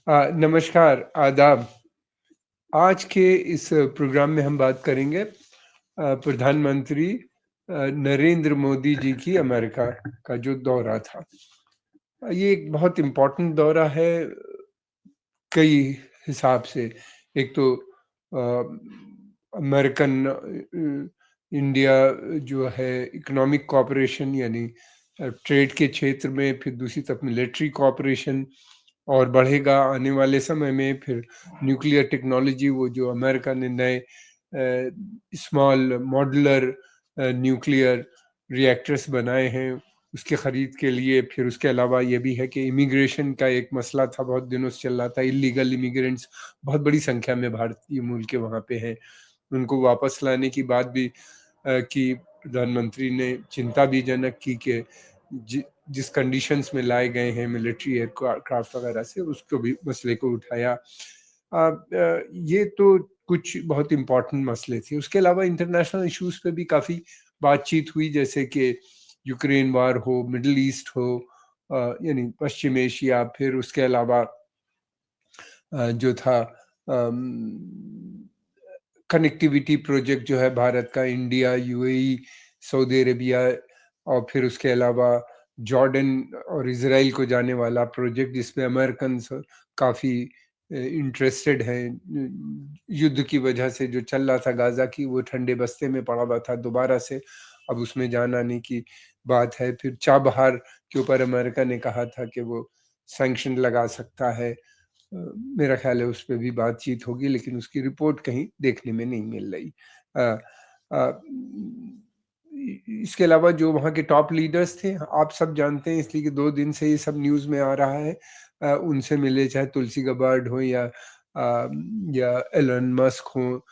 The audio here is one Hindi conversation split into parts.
नमस्कार, आदाब। आज के इस प्रोग्राम में हम बात करेंगे प्रधानमंत्री नरेंद्र मोदी जी की अमेरिका का जो दौरा था। ये एक बहुत इम्पोर्टेंट दौरा है कई हिसाब से। एक तो अमेरिकन इंडिया जो है इकोनॉमिक कोऑपरेशन यानी ट्रेड के क्षेत्र में, फिर दूसरी तरफ मिलिट्री कोऑपरेशन और बढ़ेगा आने वाले समय में। फिर न्यूक्लियर टेक्नोलॉजी, वो जो अमेरिका ने नए स्मॉल मॉड्यूलर न्यूक्लियर रिएक्टर्स बनाए हैं, उसके ख़रीद के लिए। फिर उसके अलावा ये भी है कि इमिग्रेशन का एक मसला था, बहुत दिनों से चल रहा था। इलीगल इमिग्रेंट्स बहुत बड़ी संख्या में भारतीय मूल के वहाँ पे हैं, उनको वापस लाने की बात भी की। प्रधानमंत्री ने चिंता भी जनक की कि जिस कंडीशंस में लाए गए हैं मिलिट्री एयरक्राफ्ट वगैरह से, उसको भी मसले को उठाया। ये तो कुछ बहुत इम्पोर्टेंट मसले थे। उसके अलावा इंटरनेशनल इश्यूज पे भी काफ़ी बातचीत हुई, जैसे कि यूक्रेन वार हो, मिडल ईस्ट हो, यानी पश्चिम एशिया। फिर उसके अलावा जो था कनेक्टिविटी प्रोजेक्ट जो है भारत का, इंडिया, यूएई, सऊदी अरेबिया, और फिर उसके अलावा जॉर्डन और इजराइल को जाने वाला प्रोजेक्ट, जिसमें अमेरिकन काफ़ी इंटरेस्टेड हैं। युद्ध की वजह से जो चल रहा था गाजा की, वो ठंडे बस्ते में पड़ा हुआ था दोबारा से, अब उसमें जान आने की बात है। फिर चाबहार के ऊपर अमेरिका ने कहा था कि वो सैंक्शन लगा सकता है। मेरा ख्याल है उस पे भी बातचीत होगी, लेकिन उसकी रिपोर्ट कहीं देखने में नहीं मिल रही। अ, इसके अलावा जो वहाँ के टॉप लीडर्स थे, आप सब जानते हैं, इसलिए कि 2 दिन से ये सब न्यूज़ में आ रहा है। उनसे मिले, चाहे तुलसी गबार्ड हो या एलन मस्क हो,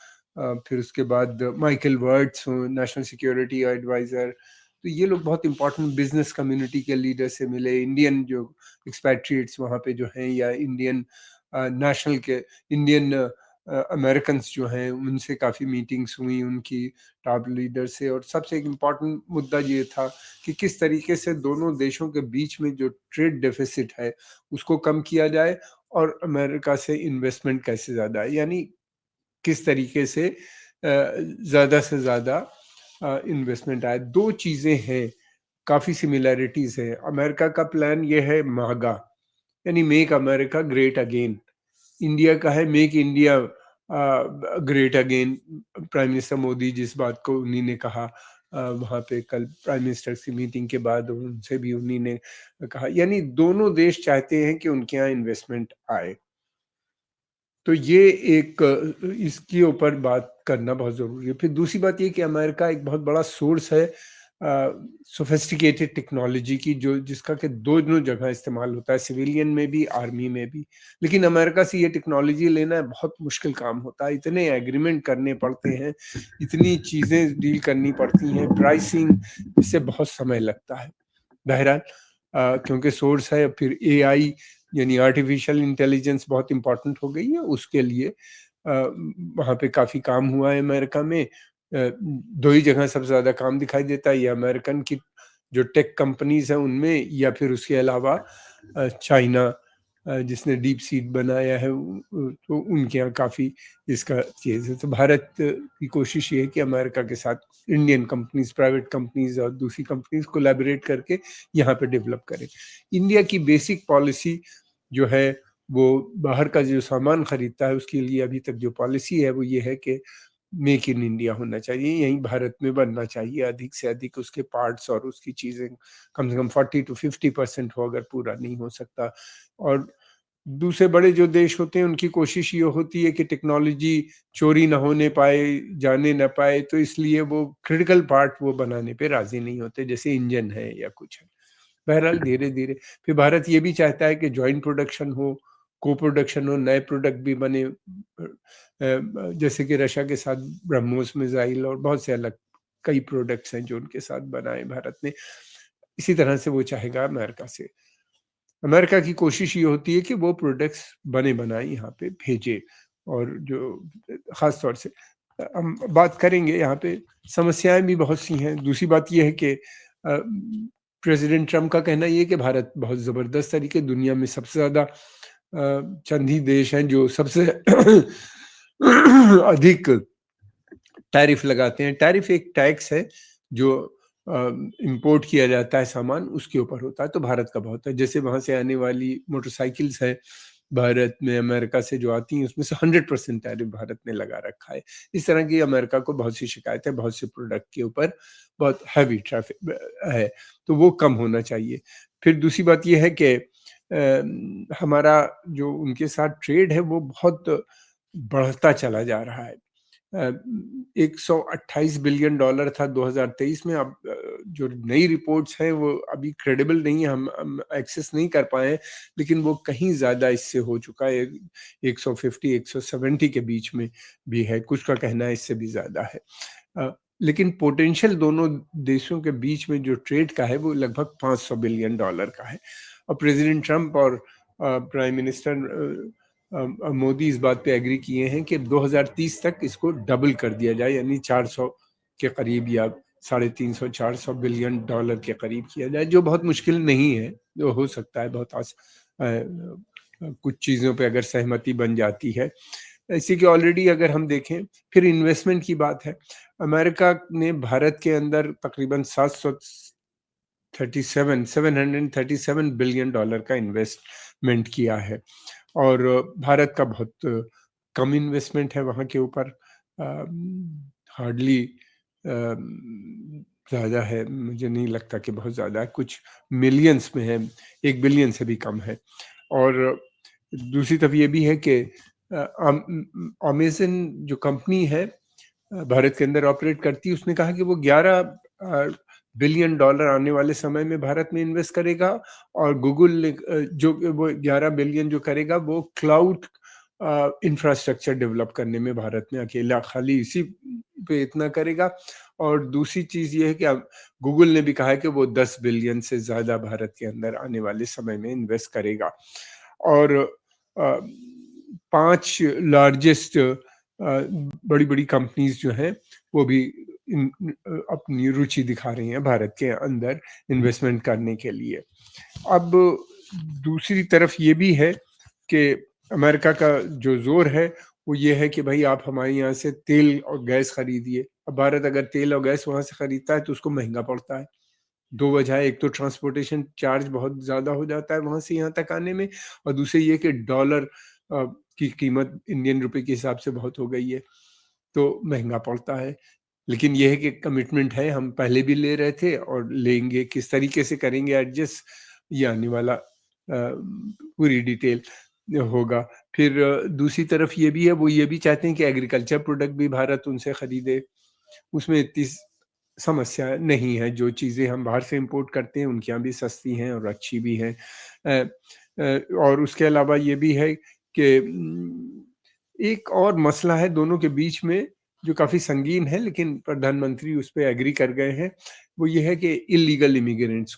फिर उसके बाद माइकल वर्ट्स हो, नेशनल सिक्योरिटी एडवाइज़र। तो ये लोग बहुत इम्पोर्टेंट बिज़नेस कम्युनिटी के लीडर से मिले। इंडियन जो एक्सपैट्रिएट्स वहाँ पे जो हैं, या इंडियन नेशनल के इंडियन अमेरिकन्स जो हैं, उनसे काफ़ी मीटिंग्स हुई उनकी टॉप लीडर से। और सबसे एक इम्पॉर्टेंट मुद्दा ये था कि किस तरीके से दोनों देशों के बीच में जो ट्रेड डेफिसिट है उसको कम किया जाए, और अमेरिका से इन्वेस्टमेंट कैसे ज़्यादा है, यानी किस तरीके से ज़्यादा से ज़्यादा इन्वेस्टमेंट आए। 2 चीज़ें हैं, काफ़ी सिमिलैरिटीज़ हैं। अमेरिका का प्लान ये है मागा, यानी make America great again. India का है make India great again. Prime minister Modi जिस बात को उन्हीं ने कहा वहाँ पे कल प्राइम मिनिस्टर की मीटिंग के बाद, उनसे भी उन्हीं ने कहा, यानी दोनों देश चाहते हैं कि उनके यहाँ इन्वेस्टमेंट आए। तो ये एक इसके ऊपर बात करना बहुत ज़रूरी है। फिर दूसरी बात ये कि अमेरिका एक बहुत बड़ा सोर्स है सोफिस्टिकेटेड टेक्नोलॉजी की, जो जिसका कि दोनों जगह इस्तेमाल होता है, सिविलियन में भी, आर्मी में भी। लेकिन अमेरिका से ये टेक्नोलॉजी लेना बहुत मुश्किल काम होता है, इतने एग्रीमेंट करने पड़ते हैं, इतनी चीज़ें डील करनी पड़ती हैं, प्राइसिंग, इससे बहुत समय लगता है। बहरहाल क्योंकि सोर्स है, फिर एआई यानी आर्टिफिशियल इंटेलिजेंस बहुत इम्पोर्टेंट हो गई है, उसके लिए वहाँ पे काफ़ी काम हुआ है अमेरिका में। 2 ही जगह सबसे ज़्यादा काम दिखाई देता है, या अमेरिकन की जो टेक कंपनीज़ हैं उनमें, या फिर उसके अलावा चाइना जिसने डीप सीक बनाया है, तो उनके यहाँ काफ़ी इसका चीज़ है। तो भारत की कोशिश ये है कि अमेरिका के साथ इंडियन कंपनीज़, प्राइवेट कंपनीज़ और दूसरी कंपनीज़ कोलैबोरेट करके यहाँ पे डेवलप करें। इंडिया की बेसिक पॉलिसी जो है, वो बाहर का जो सामान खरीदता है उसके लिए अभी तक जो पॉलिसी है वो ये है कि मेक इन इंडिया होना चाहिए, यहीं भारत में बनना चाहिए। अधिक से अधिक उसके पार्ट्स और उसकी चीज़ें कम से कम 40 to 50% हो, अगर पूरा नहीं हो सकता। और दूसरे बड़े जो देश होते हैं उनकी कोशिश ये होती है कि टेक्नोलॉजी चोरी ना होने पाए, जाने ना पाए, तो इसलिए वो क्रिटिकल पार्ट वो बनाने पे राज़ी नहीं होते, जैसे इंजन है या कुछ है। बहरहाल धीरे-धीरे फिर भारत ये भी चाहता है कि जॉइंट प्रोडक्शन हो, को-प्रोडक्शन हो, नए प्रोडक्ट भी बने, जैसे कि रशिया के साथ ब्रह्मोस मिसाइल और बहुत से अलग कई प्रोडक्ट्स हैं जो उनके साथ बनाए भारत ने। इसी तरह से वो चाहेगा अमेरिका से। अमेरिका की कोशिश ये होती है कि वो प्रोडक्ट्स बने-बनाए यहाँ पे भेजे, और जो ख़ास तौर से हम बात करेंगे यहाँ पे, समस्याएँ भी बहुत सी हैं। दूसरी बात ये है कि प्रेज़िडेंट ट्रम्प का कहना ये है कि भारत बहुत ज़बरदस्त तरीके दुनिया में सबसे ज़्यादा चंद ही देश हैं जो सबसे अधिक टैरिफ लगाते हैं। टैरिफ एक टैक्स है जो इंपोर्ट किया जाता है सामान, उसके ऊपर होता है। तो भारत का बहुत है, जैसे वहां से आने वाली मोटरसाइकिल्स है भारत में अमेरिका से जो आती हैं, उसमें से 100% टैरिफ भारत ने लगा रखा है। इस तरह की अमेरिका को बहुत सी शिकायत है, बहुत से प्रोडक्ट के ऊपर बहुत हैवी ट्रैफिक है, तो वो कम होना चाहिए। फिर दूसरी बात ये है कि हमारा जो उनके साथ ट्रेड है वो बहुत बढ़ता चला जा रहा है। 128 बिलियन डॉलर था 2023 में। अब जो नई रिपोर्ट्स हैं वो अभी क्रेडिबल नहीं है, हम एक्सेस नहीं कर पाए हैं, लेकिन वो कहीं ज़्यादा इससे हो चुका है। 150 170 के बीच में भी है, कुछ का कहना है इससे भी ज़्यादा है। लेकिन पोटेंशियल दोनों देशों के बीच में जो ट्रेड का है वो लगभग 500 बिलियन डॉलर का है। और प्रेसिडेंट ट्रंप और प्राइम मिनिस्टर मोदी इस बात पे एग्री किए हैं कि 2030 तक इसको डबल कर दिया जाए, यानी 400 के करीब या 350 400 बिलियन डॉलर के करीब किया जाए, जो बहुत मुश्किल नहीं है, जो हो सकता है बहुत कुछ चीज़ों पे अगर सहमति बन जाती है। इसी के ऑलरेडी अगर हम देखें, फिर इन्वेस्टमेंट की बात है। अमेरिका ने भारत के अंदर तकरीबन 737 बिलियन डॉलर का इन्वेस्टमेंट किया है, और भारत का बहुत कम इन्वेस्टमेंट है वहाँ के ऊपर, हार्डली ज़्यादा है, मुझे नहीं लगता कि बहुत ज़्यादा है, कुछ मिलियंस में है, 1 बिलियन से भी कम है। और दूसरी तरफ ये भी है कि अमेज़न जो कंपनी है भारत के अंदर ऑपरेट करती है, उसने कहा कि वो 11 बिलियन डॉलर आने वाले समय में भारत में इन्वेस्ट करेगा, और गूगल ने जो वो 11 बिलियन जो करेगा वो क्लाउड इंफ्रास्ट्रक्चर डेवलप करने में भारत में अकेला खाली इसी पे इतना करेगा। और दूसरी चीज़ ये है कि अब गूगल ने भी कहा है कि वो 10 बिलियन से ज़्यादा भारत के अंदर आने वाले समय में इन्वेस्ट करेगा। और 5 लार्जेस्ट बड़ी-बड़ी कंपनीज़ जो हैं वो भी अपनी रुचि दिखा रही हैं भारत के अंदर इन्वेस्टमेंट करने के लिए। अब दूसरी तरफ ये भी है कि अमेरिका का जो ज़ोर है वो ये है कि भाई आप हमारे यहाँ से तेल और गैस खरीदिए। अब भारत अगर तेल और गैस वहाँ से खरीदता है तो उसको महँगा पड़ता है। 2 वजह है, एक तो ट्रांसपोर्टेशन चार्ज बहुत ज़्यादा हो जाता है वहाँ से यहाँ तक आने में, और दूसरी ये कि डॉलर की कीमत इंडियन रुपए के हिसाब से बहुत हो गई है, तो महँगा पड़ता है। लेकिन ये है कि कमिटमेंट है, हम पहले भी ले रहे थे और लेंगे, किस तरीके से करेंगे एडजस्ट, ये आने वाला पूरी डिटेल होगा। फिर दूसरी तरफ ये भी है, वो ये भी चाहते हैं कि एग्रीकल्चर प्रोडक्ट भी भारत उनसे खरीदे। उसमें इतनी समस्या नहीं है, जो चीज़ें हम बाहर से इंपोर्ट करते हैं उनके यहाँ भी सस्ती हैं और अच्छी भी हैं। और उसके अलावा ये भी है कि एक और मसला है दोनों के बीच में जो काफ़ी संगीन है, लेकिन प्रधानमंत्री उस पे एग्री कर गए हैं। वो ये है कि इल्लीगल इमिग्रेंट्स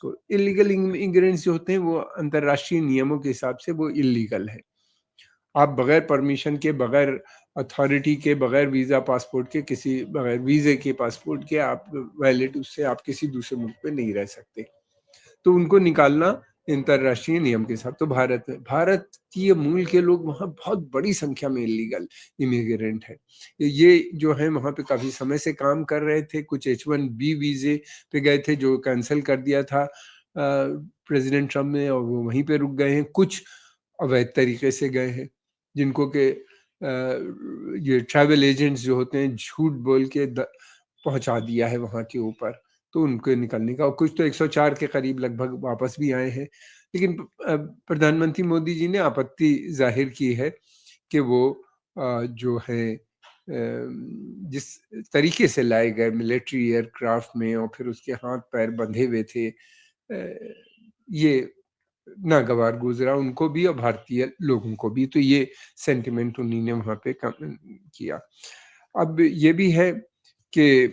जो होते हैं वो अंतर्राष्ट्रीय नियमों के हिसाब से वो इल्लीगल है। आप बगैर परमिशन के, बगैर अथॉरिटी के, बगैर वीज़ा पासपोर्ट के, किसी बगैर वीज़े के पासपोर्ट के आप वैलिड उससे आप किसी दूसरे मुल्क पे नहीं रह सकते। तो उनको निकालना अंतर्राष्ट्रीय नियम के साथ। तो भारतीय मूल के लोग वहाँ बहुत बड़ी संख्या में इलीगल इमिग्रेंट है। ये जो है वहाँ पे काफ़ी समय से काम कर रहे थे, कुछ H1B वीज़े पे गए थे जो कैंसल कर दिया था प्रेसिडेंट ट्रम्प ने, और वो वहीं पे रुक गए हैं। कुछ अवैध तरीके से गए हैं, जिनको के ये ट्रैवल एजेंट्स जो होते हैं झूठ बोल के पहुंचा दिया है वहाँ के ऊपर, तो उनके निकलने का। और कुछ तो 104 के करीब लगभग वापस भी आए हैं। लेकिन प्रधानमंत्री मोदी जी ने आपत्ति जाहिर की है कि वो जो है जिस तरीके से लाए गए मिलिट्री एयरक्राफ्ट में और फिर उसके हाथ पैर बंधे हुए थे, ये नागवार गुजरा उनको भी और भारतीय लोगों को भी। तो ये सेंटिमेंट उन्हीं ने वहाँ पे किया। अब ये भी है कि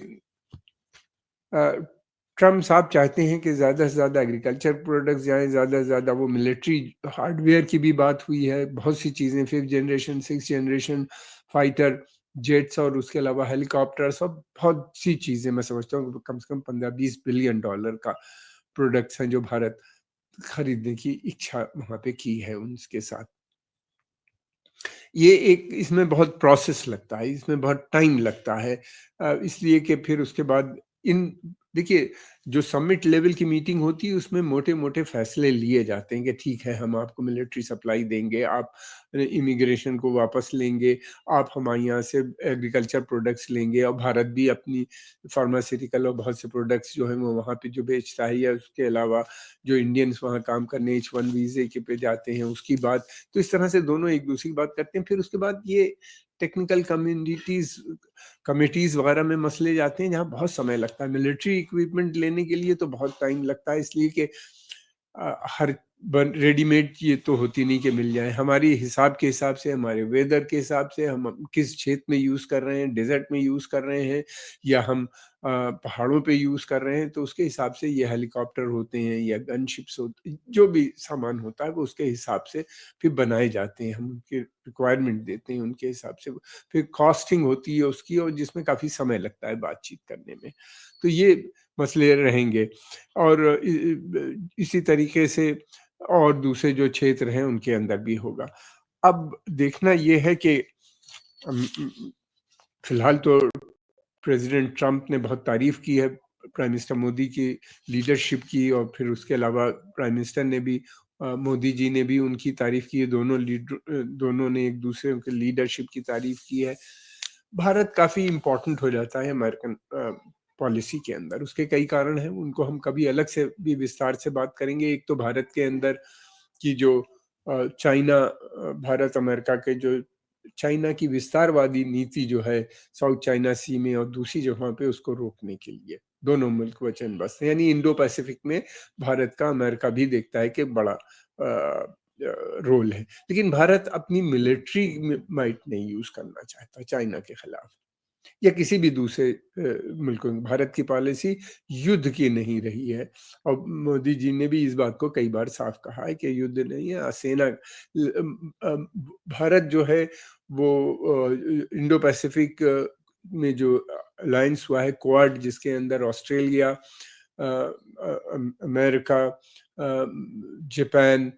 ट्रम्प साहब चाहते हैं कि ज़्यादा से ज़्यादा एग्रीकल्चर प्रोडक्ट्स जाएँ, ज़्यादा से ज़्यादा वो मिलिट्री हार्डवेयर की भी बात हुई है, बहुत सी चीज़ें 5th generation, 6th generation fighter jets और उसके अलावा हेलीकॉप्टर्स और बहुत सी चीज़ें, मैं समझता हूँ कम से कम 15-20 बिलियन डॉलर का प्रोडक्ट्स हैं जो भारत खरीदने की इच्छा वहाँ पे की है उनके साथ। ये एक इसमें बहुत प्रोसेस लगता है, इसमें बहुत टाइम लगता है। इसलिए कि फिर उसके बाद इन देखिए, जो समिट लेवल की मीटिंग होती है उसमें मोटे-मोटे फैसले लिए जाते हैं कि ठीक है, हम आपको मिलिट्री सप्लाई देंगे, आप इमिग्रेशन को वापस लेंगे, आप हमारे यहाँ से एग्रीकल्चर प्रोडक्ट्स लेंगे और भारत भी अपनी फार्मास्यूटिकल और बहुत से प्रोडक्ट्स जो हैं वो वहाँ पे जो बेचता है, या उसके अलावा जो इंडियंस वहाँ काम करने H1 वीज़े के पे जाते हैं उसकी बात। तो इस तरह से दोनों एक-दूसरे की बात करते हैं। फिर उसके बाद ये टेक्निकल कमिटीज़ वगैरह में मसले जाते हैं जहाँ बहुत समय लगता है। मिलिट्री इक्विपमेंट लेने के लिए तो बहुत टाइम लगता है, इसलिए कि हर बन रेडीमेड ये तो होती नहीं कि मिल जाए। हमारी हिसाब के हिसाब से, हमारे वेदर के हिसाब से, हम किस क्षेत्र में यूज़ कर रहे हैं, डेज़र्ट में यूज़ कर रहे हैं या हम पहाड़ों पे यूज़ कर रहे हैं, तो उसके हिसाब से ये हेलीकॉप्टर होते हैं या गनशिप्स होती, जो भी सामान होता है वो उसके हिसाब से फिर बनाए जाते हैं। हम उनकी रिक्वायरमेंट देते हैं उनके हिसाब से। फिर कॉस्टिंग होती है उसकी, और जिसमें काफ़ी समय लगता है बातचीत करने में। तो ये मसले रहेंगे। और इसी तरीके से और दूसरे जो क्षेत्र हैं उनके अंदर भी होगा। अब देखना ये है कि फिलहाल तो प्रेसिडेंट ट्रंप ने बहुत तारीफ की है प्राइम मिनिस्टर मोदी की लीडरशिप की, और फिर उसके अलावा प्राइम मिनिस्टर ने भी मोदी जी ने भी उनकी तारीफ की है। दोनों ने एक दूसरे के लीडरशिप की तारीफ की है। भारत काफ़ी इम्पोर्टेंट हो जाता है अमेरिकन पॉलिसी के अंदर। उसके कई कारण हैं, उनको हम कभी अलग से भी विस्तार से बात करेंगे। एक तो भारत के अंदर की जो चाइना भारत अमेरिका के जो चाइना की विस्तारवादी नीति जो है साउथ चाइना सी में और दूसरी जगहों पे, उसको रोकने के लिए दोनों मुल्क वचनबद्ध हैं। यानी इंडो पैसिफिक में भारत का अमेरिका भी देखता है कि बड़ा रोल है। लेकिन भारत अपनी मिलिट्री माइट नहीं यूज़ करना चाहता चाइना के खिलाफ या किसी भी दूसरे मुल्कों में। भारत की पॉलिसी युद्ध की नहीं रही है, और मोदी जी ने भी इस बात को कई बार साफ कहा है कि युद्ध नहीं है, सेना भारत जो है वो इंडो पैसिफिक में जो अलायंस हुआ है क्वाड, जिसके अंदर ऑस्ट्रेलिया, अमेरिका, जापान,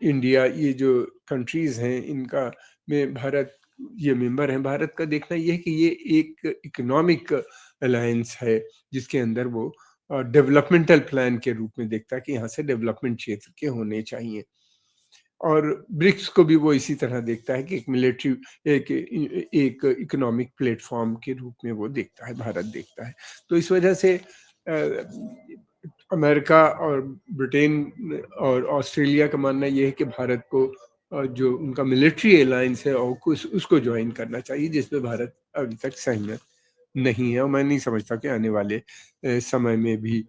इंडिया, ये जो कंट्रीज हैं इनका में भारत ये मेंबर हैं। भारत का देखना ये है कि ये एक इकोनॉमिक अलायंस है जिसके अंदर वो डेवलपमेंटल प्लान के रूप में देखता है कि यहाँ से डेवलपमेंट क्षेत्र के होने चाहिए। और ब्रिक्स को भी वो इसी तरह देखता है कि एक मिलिट्री एक एक इकोनॉमिक प्लेटफॉर्म के रूप में वो देखता है, भारत देखता है। तो इस वजह से अमेरिका और ब्रिटेन और ऑस्ट्रेलिया का मानना ये है कि भारत को जो उनका मिलिट्री अलायंस है और कुछ उसको ज्वाइन करना चाहिए, जिसमें भारत अभी तक सहमत नहीं है, और मैं नहीं समझता कि आने वाले समय में भी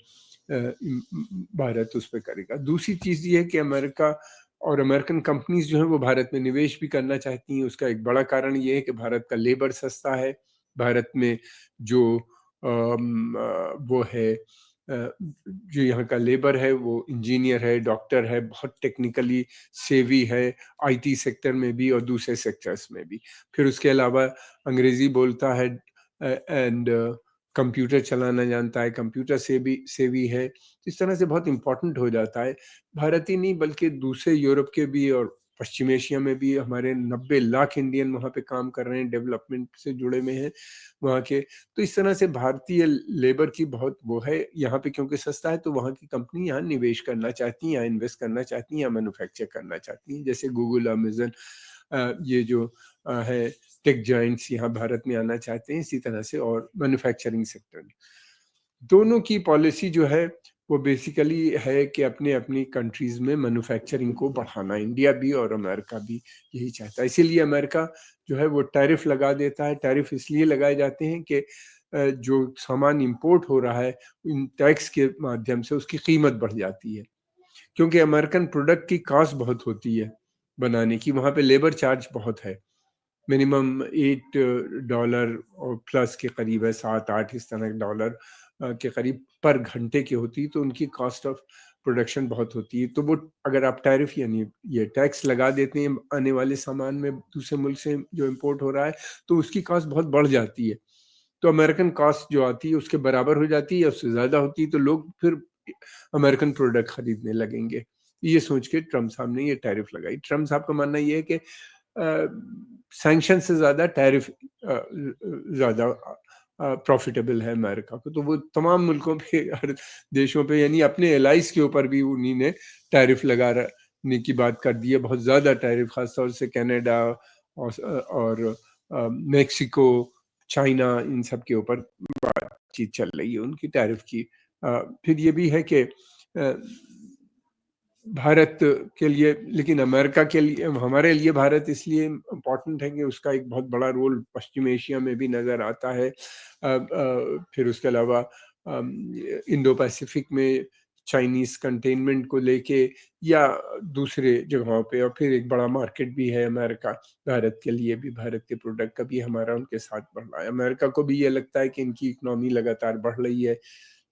भारत उस पर करेगा। दूसरी चीज़ ये है कि अमेरिका और अमेरिकन कंपनीज जो हैं वो भारत में निवेश भी करना चाहती हैं। उसका एक बड़ा कारण ये है कि भारत का लेबर सस्ता है। भारत में जो वो है जो यहाँ का लेबर है वो इंजीनियर है, डॉक्टर है, बहुत टेक्निकली सेवी है, आईटी सेक्टर में भी और दूसरे सेक्टर्स में भी। फिर उसके अलावा अंग्रेजी बोलता है एंड कंप्यूटर चलाना जानता है, कंप्यूटर सेवी है। इस तरह से बहुत इम्पोर्टेंट हो जाता है। भारत ही नहीं बल्कि दूसरे यूरोप के भी और पश्चिम एशिया में भी हमारे 90 लाख इंडियन वहाँ पे काम कर रहे हैं, डेवलपमेंट से जुड़े में हैं वहाँ के। तो इस तरह से भारतीय लेबर की बहुत वो है यहाँ पे, क्योंकि सस्ता है तो वहाँ की कंपनी यहाँ निवेश करना चाहती हैं, यहाँ इन्वेस्ट करना चाहती हैं या मैन्युफैक्चर करना चाहती हैं। जैसे गूगल, अमेज़न, ये जो है टेक जायंट्स यहाँ भारत में आना चाहते हैं, इसी तरह से और मैन्युफैक्चरिंग सेक्टर में। दोनों की पॉलिसी जो है वो बेसिकली है कि अपने अपनी कंट्रीज में मैन्युफैक्चरिंग को बढ़ाना। इंडिया भी और अमेरिका भी यही चाहता है। इसीलिए अमेरिका जो है वो टैरिफ लगा देता है। टैरिफ इसलिए लगाए जाते हैं कि जो सामान इंपोर्ट हो रहा है इन टैक्स के माध्यम से उसकी कीमत बढ़ जाती है, क्योंकि अमेरिकन प्रोडक्ट की कॉस्ट बहुत होती है बनाने की। वहाँ पे लेबर चार्ज बहुत है, मिनिमम $8 और प्लस के करीब है, 7-8 इस तरह डॉलर के करीब पर घंटे की होती है। तो उनकी कॉस्ट ऑफ प्रोडक्शन बहुत होती है। तो वो अगर आप टैरिफ यानी ये टैक्स लगा देते हैं आने वाले सामान में दूसरे मुल्क से जो इम्पोर्ट हो रहा है, तो उसकी कॉस्ट बहुत बढ़ जाती है। तो अमेरिकन कॉस्ट जो आती है उसके बराबर हो जाती है या उससे ज़्यादा होती है, तो लोग फिर अमेरिकन प्रोडक्ट खरीदने लगेंगे। ये सोच के ट्रम्प साहब ने ये टैरिफ लगाई। ट्रम्प साहब का मानना ये है कि सैंक्शन से ज़्यादा टैरिफ ज़्यादा प्रॉफिटेबल है अमेरिका को। तो वो तमाम मुल्कों पे, हर देशों पे, यानी अपने एलाइज़ के ऊपर भी उन्हीं ने टैरिफ लगाने की बात कर दी है, बहुत ज़्यादा टैरिफ, ख़ास तौर से कनाडा और मेक्सिको, चाइना, इन सब के ऊपर बातचीत चल रही है उनकी टैरिफ की। फिर ये भी है कि भारत के लिए, लेकिन अमेरिका के लिए, हमारे लिए भारत इसलिए इम्पोर्टेंट है कि उसका एक बहुत बड़ा रोल पश्चिम एशिया में भी नज़र आता है। फिर उसके अलावा इंडो पैसिफिक में चाइनीज़ कंटेनमेंट को लेके, या दूसरे जगहों पे, और फिर एक बड़ा मार्केट भी है अमेरिका भारत के लिए भी, भारत के प्रोडक्ट का भी हमारा उनके साथ बढ़ रहा है। अमेरिका को भी ये लगता है कि इनकी इकोनॉमी लगातार बढ़ रही है,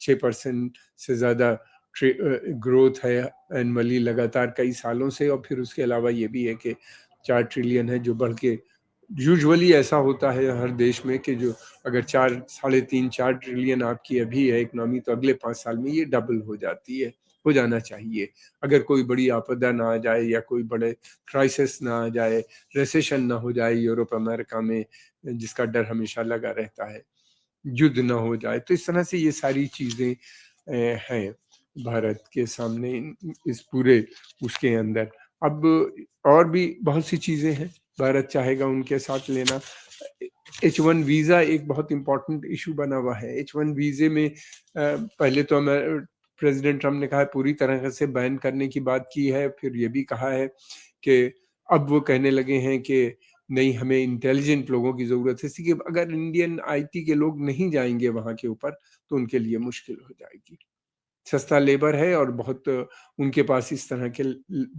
6% से ज़्यादा ग्रोथ है एनुअली लगातार कई सालों से, और फिर उसके अलावा ये भी है कि 4 ट्रिलियन है, जो बढ़ के, यूजुअली ऐसा होता है हर देश में कि जो अगर 4, साढ़े 3, 4 ट्रिलियन आपकी अभी है इकोनॉमी, तो अगले 5 साल में ये डबल हो जाती है, हो जाना चाहिए, अगर कोई बड़ी आपदा ना आ जाए, या कोई बड़े क्राइसिस ना आ जाए, रिसेशन ना हो जाए यूरोप अमेरिका में, जिसका डर हमेशा लगा रहता है, युद्ध ना हो जाए। तो इस तरह से ये सारी चीज़ें हैं भारत के सामने, इस पूरे उसके अंदर। अब और भी बहुत सी चीज़ें हैं भारत चाहेगा उनके साथ लेना। H1 वीज़ा एक बहुत इम्पोर्टेंट इशू बना हुआ है। H1 वीज़े में पहले तो प्रेसिडेंट ट्रम्प ने कहा है पूरी तरह से बैन करने की बात की है, फिर ये भी कहा है कि अब वो कहने लगे हैं कि नहीं, हमें इंटेलिजेंट लोगों की ज़रूरत है, इसलिए अगर इंडियन आईटी के लोग नहीं जाएंगे वहाँ के ऊपर, तो उनके लिए मुश्किल हो जाएगी। सस्ता लेबर है और बहुत उनके पास इस तरह के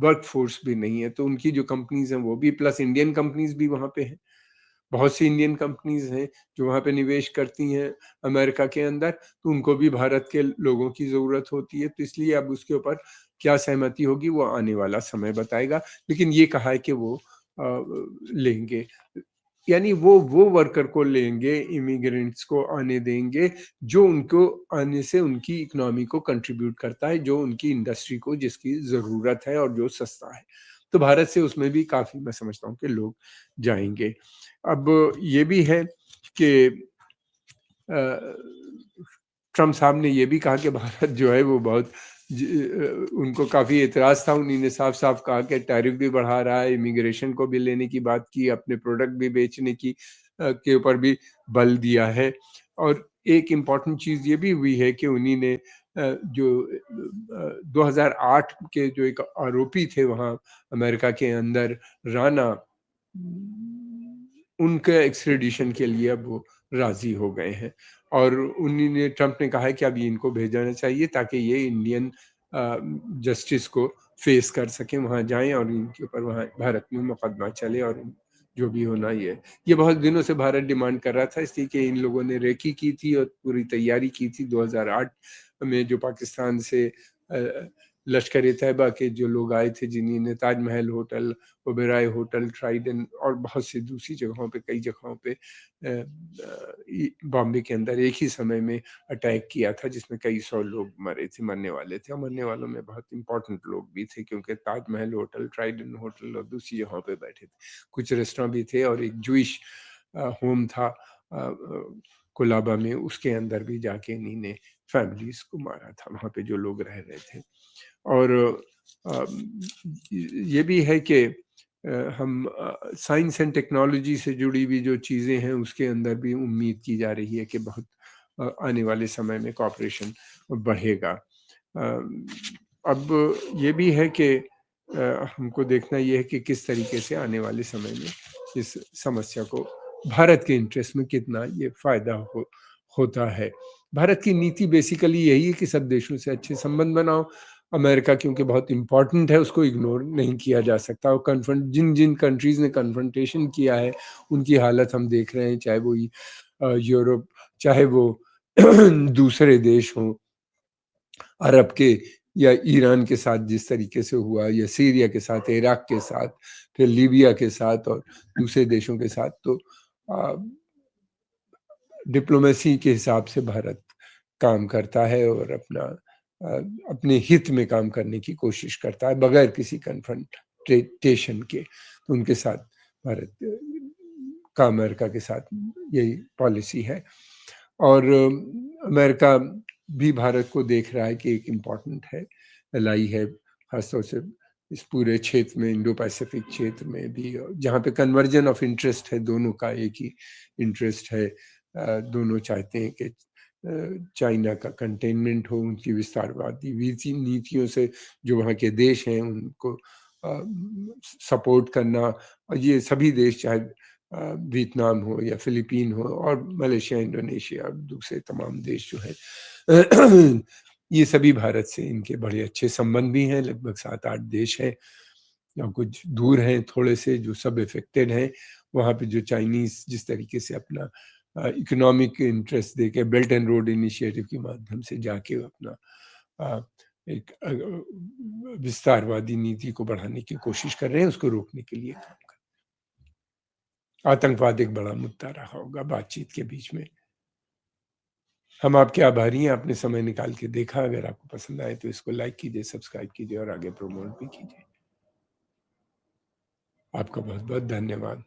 वर्क फोर्स भी नहीं है, तो उनकी जो कंपनीज हैं वो भी, प्लस इंडियन कंपनीज भी वहाँ पे हैं, बहुत सी इंडियन कंपनीज हैं जो वहाँ पे निवेश करती हैं अमेरिका के अंदर, तो उनको भी भारत के लोगों की ज़रूरत होती है। तो इसलिए अब उसके ऊपर क्या सहमति होगी वो आने वाला समय बताएगा, लेकिन ये कहा है कि वो लेंगे, यानी वो वर्कर को लेंगे, इमिग्रेंट्स को आने देंगे जो उनको आने से उनकी इकोनॉमी को कंट्रीब्यूट करता है, जो उनकी इंडस्ट्री को जिसकी ज़रूरत है और जो सस्ता है। तो भारत से उसमें भी काफ़ी, मैं समझता हूँ कि लोग जाएँगे। अब ये भी है कि ट्रम्प साहब ने ये भी कहा कि भारत जो है वो बहुत उनको काफ़ी एतराज़ था, उन्हीं ने साफ-साफ कहा कि टैरिफ भी बढ़ा रहा है, इमिग्रेशन को भी लेने की बात की, अपने प्रोडक्ट भी बेचने की के ऊपर भी बल दिया है। और एक इम्पॉर्टेंट चीज़ ये भी हुई है कि उन्हीं ने जो 2008 के जो एक आरोपी थे वहाँ अमेरिका के अंदर, राणा, उनके एक्स्ट्रेडिशन के लिए अब वो राज़ी हो गए हैं, और उन्हीं ने, ट्रम्प ने कहा है कि अब इनको भेजना चाहिए ताकि ये इंडियन जस्टिस को फेस कर सकें, वहाँ जाएँ और इनके ऊपर वहाँ भारत में मुकदमा चले, और जो भी होना ये बहुत दिनों से भारत डिमांड कर रहा था, इसलिए कि इन लोगों ने रेकी की थी और पूरी तैयारी की थी 2008 में, जो पाकिस्तान से लश्कर ए तैयबा के जो लोग आए थे, जिन्हीं ने Taj Mahal hotel, Oberoi hotel, Trident और बहुत सी दूसरी जगहों पे, कई जगहों पे बॉम्बे के अंदर एक ही समय में अटैक किया था, जिसमें कई 100 लोग मरे थे, मरने वाले थे, और मरने वालों में बहुत इंपॉर्टेंट लोग भी थे, क्योंकि ताजमहल होटल, ट्राइडेंट होटल और दूसरी जगहों पे बैठे थे, कुछ रेस्टोरेंट भी थे, और एक जूइश होम था कोलाबा में, उसके अंदर भी जाके इन्हीं ने फैमिलीज को मारा था, वहाँ पे जो लोग रह रहे थे। और ये भी है कि हम साइंस एंड टेक्नोलॉजी से जुड़ी हुई जो चीज़ें हैं उसके अंदर भी उम्मीद की जा रही है कि बहुत आने वाले समय में कॉपरेशन बढ़ेगा। अब ये भी है कि हमको देखना ये है कि किस तरीके से आने वाले समय में इस समस्या को भारत के इंटरेस्ट में कितना ये फ़ायदा होता है। भारत की नीति बेसिकली यही है कि सब देशों से अच्छे संबंध बनाओ। अमेरिका क्योंकि बहुत इम्पोर्टेंट है, उसको इग्नोर नहीं किया जा सकता, और जिन कंट्रीज़ ने कन्फ्रंटेशन किया है उनकी हालत हम देख रहे हैं, चाहे वो यूरोप, चाहे वो दूसरे देश हों, अरब के या ईरान के साथ जिस तरीके से हुआ, या सीरिया के साथ, इराक के साथ, फिर लीबिया के साथ और दूसरे देशों के साथ। तो डिप्लोमेसी के हिसाब से भारत काम करता है और अपने हित में काम करने की कोशिश करता है, बगैर किसी कन्फ्रंटेशन के। तो उनके साथ भारत का अमेरिका के साथ यही पॉलिसी है। और अमेरिका भी भारत को देख रहा है कि एक इम्पोर्टेंट है, एलाई है, खासतौर से इस पूरे क्षेत्र में, इंडो पैसिफिक क्षेत्र में भी, जहाँ पे कन्वर्जन ऑफ इंटरेस्ट है, दोनों का एक ही इंटरेस्ट है। दोनों चाहते हैं कि चाइना का कंटेनमेंट हो, उनकी विस्तारवादी नीतियों से जो वहाँ के देश हैं उनको सपोर्ट करना। और ये सभी देश, चाहे वियतनाम हो या फिलीपीन हो और मलेशिया, इंडोनेशिया और दूसरे तमाम देश जो हैं ये सभी भारत से इनके बड़े अच्छे संबंध भी हैं। लगभग 7-8 देश हैं और कुछ दूर हैं थोड़े से, जो सब इफेक्टेड हैं। वहाँ पे जो चाइनीज़ जिस तरीके से अपना इकोनॉमिक इंटरेस्ट देके बेल्ट एंड रोड इनिशिएटिव के माध्यम से जाके अपना एक विस्तारवादी नीति को बढ़ाने की कोशिश कर रहे हैं, उसको रोकने के लिए काम कर। आतंकवाद एक बड़ा मुद्दा रहा होगा बातचीत के बीच में। हम आपके आभारी हैं, आपने समय निकाल के देखा। अगर आपको पसंद आए तो इसको लाइक कीजिए, सब्सक्राइब कीजिए और आगे प्रमोट भी कीजिए। आपका बहुत बहुत धन्यवाद।